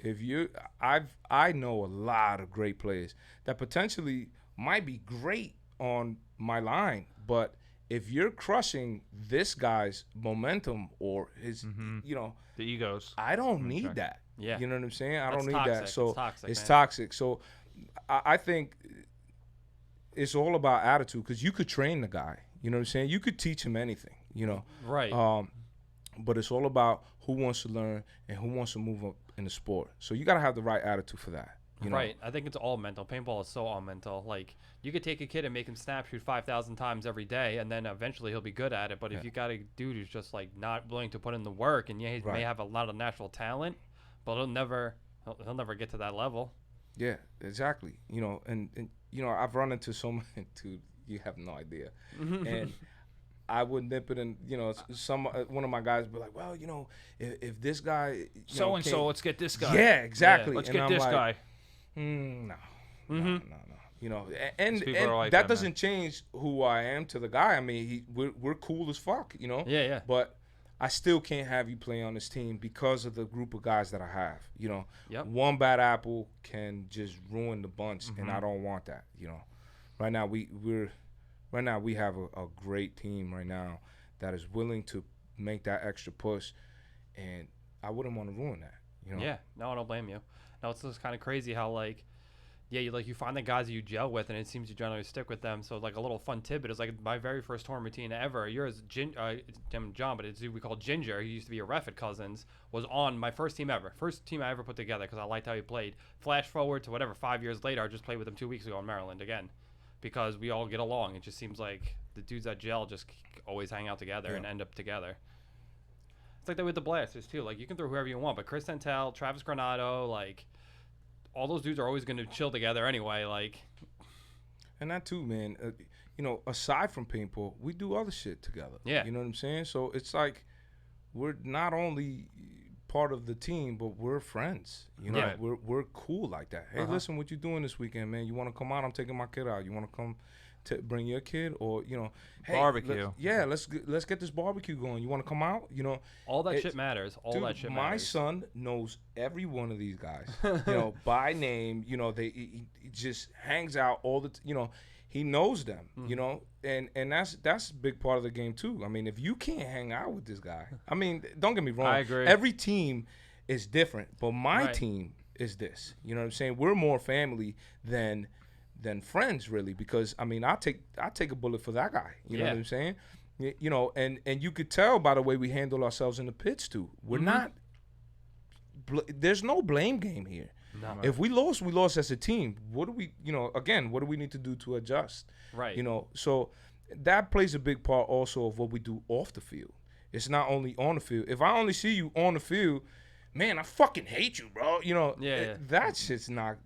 I know a lot of great players that potentially might be great on my line, but if you're crushing this guy's momentum or his, the egos, I don't need that. Yeah. You know what I'm saying? I That's don't need toxic. that. So It's it's toxic, man. toxic. So I think it's all about attitude, because you could train the guy. You know what I'm saying? You could teach him anything, Right. But it's all about who wants to learn and who wants to move up in the sport. So you got to have the right attitude for that. Right. I think it's all mental. Paintball is so all mental. Like, you could take a kid and make him snap shoot 5,000 times every day, and then eventually he'll be good at it. But if you got a dude who's just not willing to put in the work, and he may have a lot of natural talent, but he'll never get to that level. Yeah, exactly. And I've run into so many, dude, you have no idea. And I would nip it, and one of my guys would be like, well, if this guy so and so, let's get this guy. Yeah, exactly. Let's and get I'm this like, guy. No. And People are like that that, doesn't change who I am to the guy. We're cool as fuck, Yeah. But I still can't have you play on this team because of the group of guys that I have. Yep. One bad apple can just ruin the bunch, and I don't want that. Right now we have a great team right now that is willing to make that extra push, and I wouldn't want to ruin that. Yeah. No, I don't blame you. No, it's just kind of crazy how you find the guys that you gel with, and it seems you generally stick with them. So a little fun tidbit is my very first tournament team ever. Yours, John, but it's who we call Ginger. He used to be a ref at Cousins. Was on my first team ever. First team I ever put together because I liked how he played. Flash forward to 5 years later, I just played with him 2 weeks ago in Maryland again, because we all get along. It just seems like the dudes that gel just always hang out together and end up together. It's like that with the Blasters too. You can throw whoever you want, but Chris Entail, Travis Granado, all those dudes are always going to chill together anyway. And that too, man. Aside from paintball, we do other shit together. Yeah. You know what I'm saying? So it's we're not only part of the team, but we're friends. Yeah. We're cool like that. Hey, listen, what you doing this weekend, man? You want to come out? I'm taking my kid out. You want to come to bring your kid, or hey, barbecue? Let's get this barbecue going. You want to come out? All that shit matters. My son knows every one of these guys, by name. He just hangs out all the. He knows them. And that's a big part of the game too. If you can't hang out with this guy, don't get me wrong. I agree. Every team is different, but my team is this. You know what I'm saying? We're more family than friends, really, because I take a bullet for that guy. You know what I'm saying? And you could tell by the way we handle ourselves in the pits too. We're not. There's no blame game here. No. If we lost as a team. What do we, again, what do we need to do to adjust? Right. So that plays a big part also of what we do off the field. It's not only on the field. If I only see you on the field, man, I fucking hate you, bro. Yeah. That shit's not,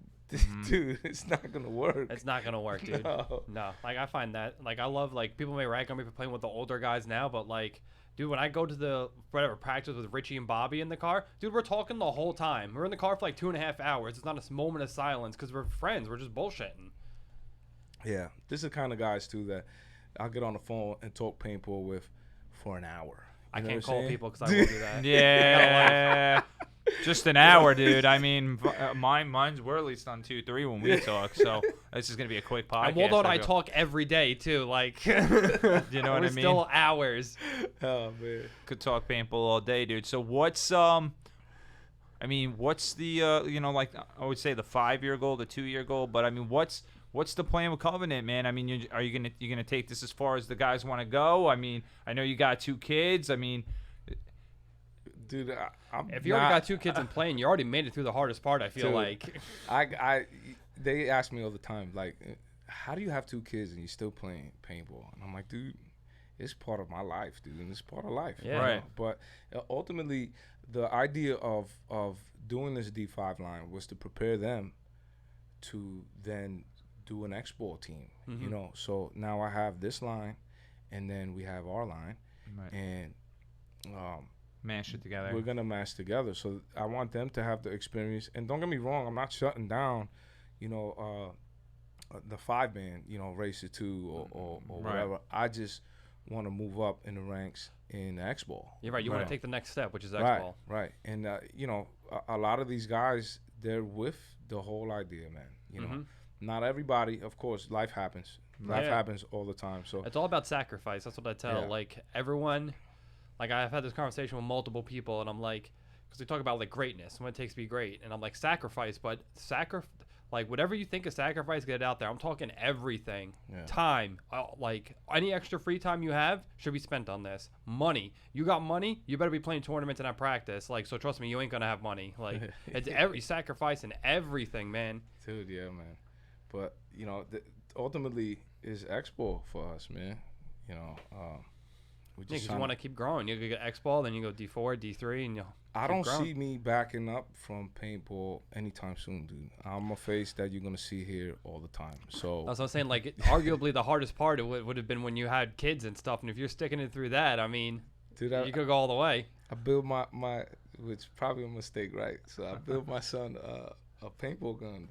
dude, it's not going to work. It's not going to work, dude. No. Like, I find that, like, I love, like, people may rag on me for playing with the older guys now, but, like, dude, when I go to the practice with Richie and Bobby in the car, dude, we're talking the whole time. We're in the car for like 2.5 hours. It's not a moment of silence because we're friends. We're just bullshitting. Yeah, this is the kind of guys too that I'll get on the phone and talk paintball with for an hour. I can't call people because I won't do that. Yeah. Just an hour, dude. I mean, mine's we're at least on 2-3 when we talk, so this is gonna be a quick podcast. And Waldo and I talk every day too, like you know what I mean? Still hours. Oh man, could talk paintball all day, dude. So what's what's the like I would say the 5-year goal, the 2-year goal, but I mean, what's the plan with Covenant, man? I mean, are you gonna take this as far as the guys want to go? I mean, I know you got 2 kids. I mean. Dude, if you already got 2 kids and playing, you already made it through the hardest part. I feel like. They ask me all the time, like, how do you have 2 kids and you're still playing paintball? And I'm like, dude, it's part of my life, dude, and it's part of life. Yeah. Right. But ultimately, the idea of doing this D5 line was to prepare them to then do an X-Ball team. So now I have this line, and then we have our line, right. and mash it together. We're gonna mash together. So I want them to have the experience. And don't get me wrong, I'm not shutting down, the 5-man, racer 2 or whatever. Right. I just want to move up in the ranks in X-Ball. You're right. You want to take the next step, which is Right, X-Ball. right. And a lot of these guys, they're with the whole idea, man. Not everybody, of course. Life happens. Life happens all the time. So it's all about sacrifice. That's what I tell. Like everyone. Like, I've had this conversation with multiple people, and I'm like, because we talk about, like, greatness, what it takes to be great. And I'm like, sacrifice, but like, whatever you think of sacrifice, get it out there. I'm talking everything. Yeah. Time. Like, any extra free time you have should be spent on this. Money. You got money, you better be playing tournaments and at practice. Like, so trust me, you ain't going to have money. Like, it's every sacrifice and everything, man. Dude, yeah, man. But, ultimately, is X-Ball for us, man. Because you want to keep growing. You get X-Ball, then you go D4, D3, and I don't see me backing up from paintball anytime soon, dude. I'm a face that you're going to see here all the time. So that's what I'm saying. Like, arguably the hardest part would have been when you had kids and stuff. And if you're sticking it through that, I mean, dude, you could go all the way. I built my which is probably a mistake, right? So I built my son a paintball gun.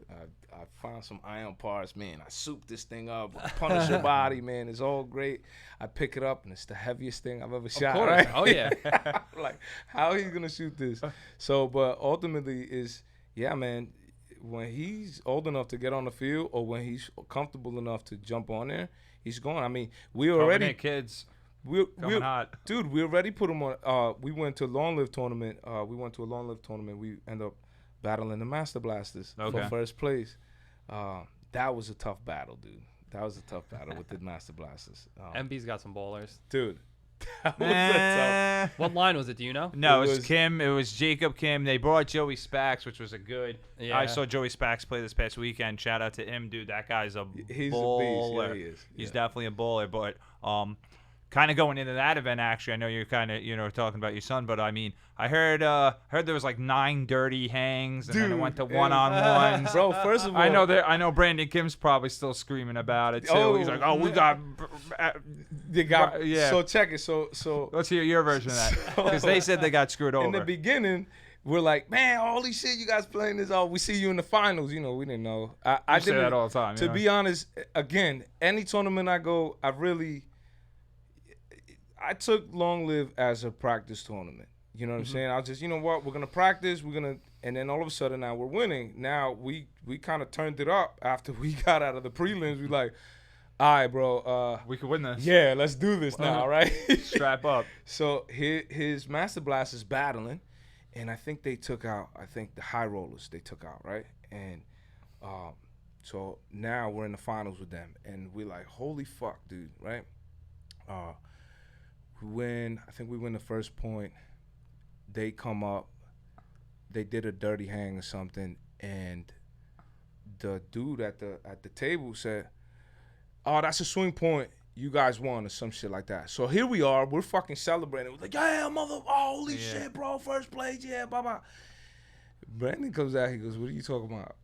I found some iron parts, man. I souped this thing up. Punisher body, man. It's all great. I pick it up, and it's the heaviest thing I've ever shot. Of course. Right? Oh, yeah. Like, how are you going to shoot this? So, but ultimately man, when he's old enough to get on the field or when he's comfortable enough to jump on there, he's going. I mean, we already. Kids. We're hot. Dude, we already put him on. We went to a long live tournament. We end up battling the Master Blasters for first place. That was a tough battle, dude. That was a tough battle with the Master Blasters. MB's got some ballers. Dude, that was a tough. What line was it? Do you know? No, it was Kim. It was Jacob Kim. They brought Joey Spax, which was a good. Yeah. I saw Joey Spax play this past weekend. Shout out to him, dude. That guy's a He's baller. a beast. Yeah, he is. He's definitely a baller. But kind of going into that event, actually, I know you're kind of talking about your son, but I mean, I heard there was like 9 dirty hangs, and then it went to one-on-ones. Bro, first of all, I know Brandon Kim's probably still screaming about it too. He's like, we got. They got. Yeah. So check it. So let's hear your version of that, because they said they got screwed over. In the beginning, we're like, man, holy shit, you guys playing this all. We see you in the finals. We didn't know. I say that all the time. To be honest, again, any tournament I go, I took Long Live as a practice tournament. You know what I'm saying? I was just, we're going to practice. And then all of a sudden now we're winning. Now we kind of turned it up after we got out of the prelims. We like, all right, bro. We could win this. Yeah, let's do this now, right? Strap up. So his Master Blast is battling. And I think they took out, the high rollers they took out, right? And so now we're in the finals with them. And we're like, holy fuck, dude, right? We win the first point. They come up. they did a dirty hang or something, and the dude at the table said, "Oh, that's a swing point. You guys won," or some shit like that. So here we are. We're fucking celebrating. We're like, "Yeah, holy shit, bro. First place. Yeah, blah." Brandon comes out. He goes, "What are you talking about?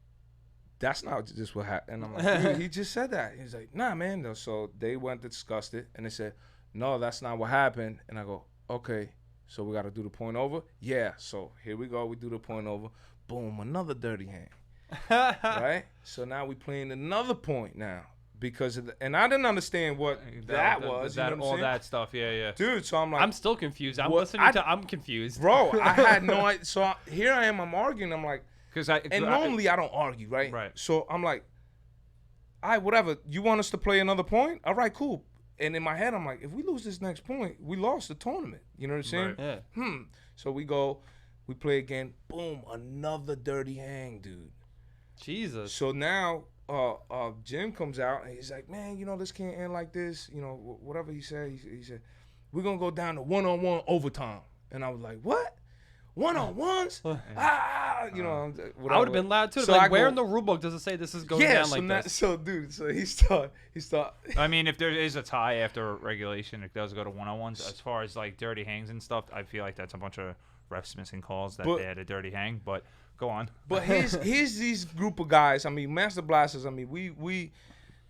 That's not just what happened." And I'm like, "Dude, he just said that." He's like, "Nah, man." So they went to discuss it, and they said, "No, that's not what happened." And I go, "Okay, so we got to do the point over?" "Yeah." So here we go. We do the point over. Boom, another dirty hang. Right? So now we playing another point now. Because of and I didn't understand what that was. You know what I'm saying? That stuff, yeah. Dude, so I'm like, I'm still confused. I'm confused. Bro, I had no idea. So here I am, I'm arguing. I'm like, and normally I don't argue, right? Right. So I'm like, all right, whatever. You want us to play another point? All right, cool. And in my head, I'm like, if we lose this next point, we lost the tournament. You know what I'm saying? Right. Yeah. So we go, we play again. Boom, another dirty hang, dude. Jesus. So now Jim comes out and he's like, "Man, this can't end like this." Whatever he said, he said, "We're going to go down to one-on-one overtime." And I was like, "What? One-on-ones?" I would have been loud too. So like, where in the rule book does it say this is going down like this? So dude, so he start. I mean, if there is a tie after regulation, it does go to one-on-ones. As far as like dirty hangs and stuff, I feel like that's a bunch of refs missing calls that they had a dirty hang. But go on. But here's these group of guys. I mean, Master Blasters. I mean, we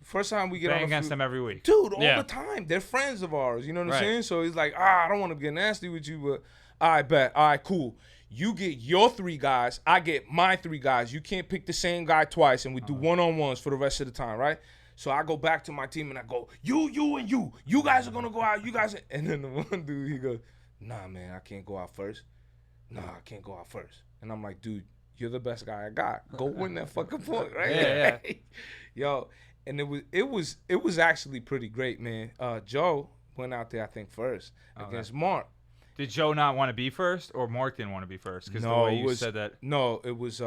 first time we get bang on against them every week, dude. All the time. They're friends of ours. You know what I'm saying? So he's like, I don't want to get nasty with you, but I bet. All right, cool. You get your 3 guys. I get my 3 guys. You can't pick the same guy twice, and we do one-on-ones for the rest of the time, right? So I go back to my team and I go, you, and you. You guys are gonna go out. You guys. And then the one dude, he goes, "Nah, man, I can't go out first. Nah, I can't go out first." And I'm like, "Dude, you're the best guy I got. Go win that fucking point, right?" Yeah. Yo, and it was actually pretty great, man. Joe went out there, I think, first against Mark. Did Joe not want to be first, or Mark didn't want to be first? Because the way you said that. No, it was.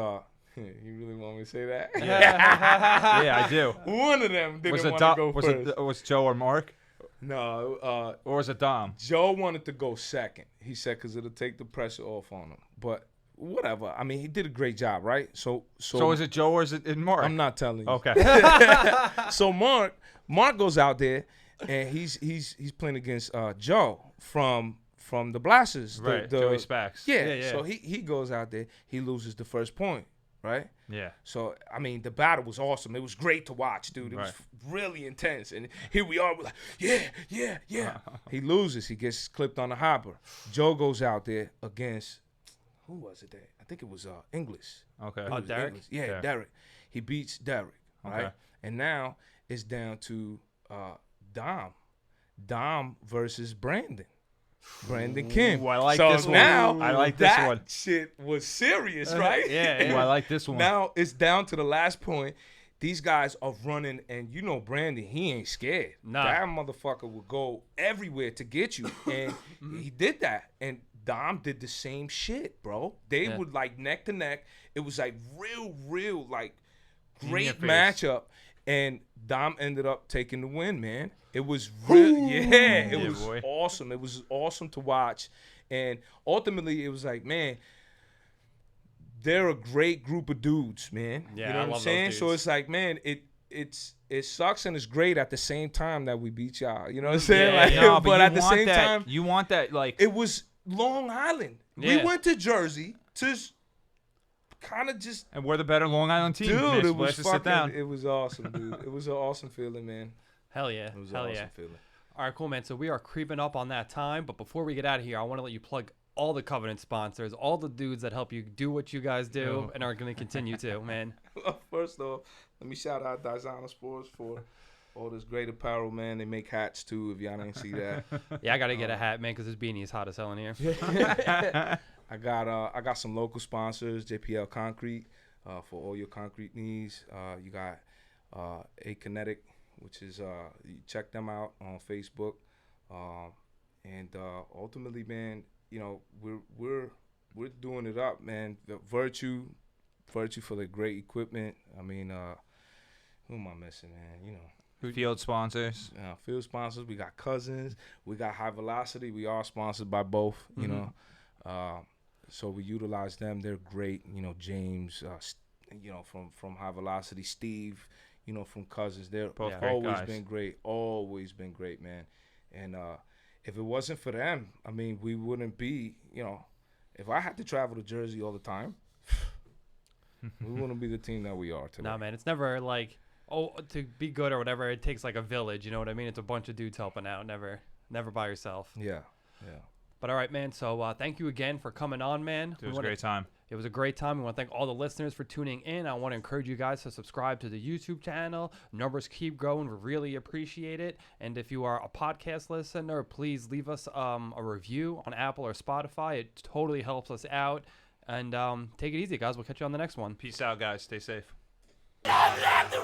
You really want me to say that? Yeah, I do. One of them didn't want to go first. Was Joe or Mark? No. Or was it Dom? Joe wanted to go second. He said because it'll take the pressure off on him. But whatever. I mean, he did a great job, right? So is it Joe or is it Mark? I'm not telling you. Okay. So Mark goes out there and he's playing against Joe from the Blasters. Right. Joey Spax. Yeah. So he goes out there. He loses the first point. Right? Yeah. So, I mean, the battle was awesome. It was great to watch, dude. It was really intense. And here we are. We're like, yeah. He loses. He gets clipped on the hopper. Joe goes out there against, who was it there? I think it was English. Okay. Oh, Derek? English. Yeah, Derek. He beats Derek, right? Okay. And now it's down to Dom versus Brandon Kim. Ooh, I like so this one. Now, I like this one. That shit was serious, right? Yeah. Ooh, I like this one. Now it's down to the last point. These guys are running, and Brandon, he ain't scared. Nah. That motherfucker would go everywhere to get you, and he did that. And Dom did the same shit, bro. They would like neck to neck. It was like real, like great matchup, and Dom ended up taking the win, man. It was real, it was awesome. It was awesome to watch, and ultimately, it was like, man, they're a great group of dudes, man. Yeah, you know what I'm saying? So it's like, man, it sucks and it's great at the same time that we beat y'all. You know what I'm saying? Yeah, but at the same time, you want that like it was Long Island. Yeah. We went to Jersey to kind of just, and we're the better Long Island team. Dude, it was sit down. It was awesome, dude. It was an awesome feeling, man. Hell yeah. It was an awesome feeling. All right, cool, man. So we are creeping up on that time. But before we get out of here, I want to let you plug all the Covenant sponsors, all the dudes that help you do what you guys do and are going to continue to, man. First off, let me shout out Designer Sports for all this great apparel, man. They make hats, too, if y'all didn't see that. Yeah, I got to get a hat, man, because this beanie is hot as hell in here. I got some local sponsors, JPL Concrete, for all your concrete needs. You got A Kinetic, which is you check them out on Facebook, and ultimately, man, we're doing it up, man. The Virtue for the great equipment. I mean, who am I missing, man? Field sponsors. Field sponsors. We got Cousins. We got High Velocity. We are sponsored by both. You know, So we utilize them. They're great. You know, James, you know, from High Velocity, Steve, you know, from Cousins. They're Both great always guys. been great. Always been great, man. And if it wasn't for them, I mean, we wouldn't be, you know, if I had to travel to Jersey all the time, we wouldn't be the team that we are today. Nah, man, it's never like, oh, to be good or whatever, it takes like a village. You know what I mean? It's a bunch of dudes helping out. Never by yourself. Yeah. But all right, man. So thank you again for coming on, man. It was a great time. It was a great time. We want to thank all the listeners for tuning in. I want to encourage you guys to subscribe to the YouTube channel. Numbers keep growing. We really appreciate it. And if you are a podcast listener, please leave us a review on Apple or Spotify. It totally helps us out. And take it easy, guys. We'll catch you on the next one. Peace out, guys. Stay safe. Don't let the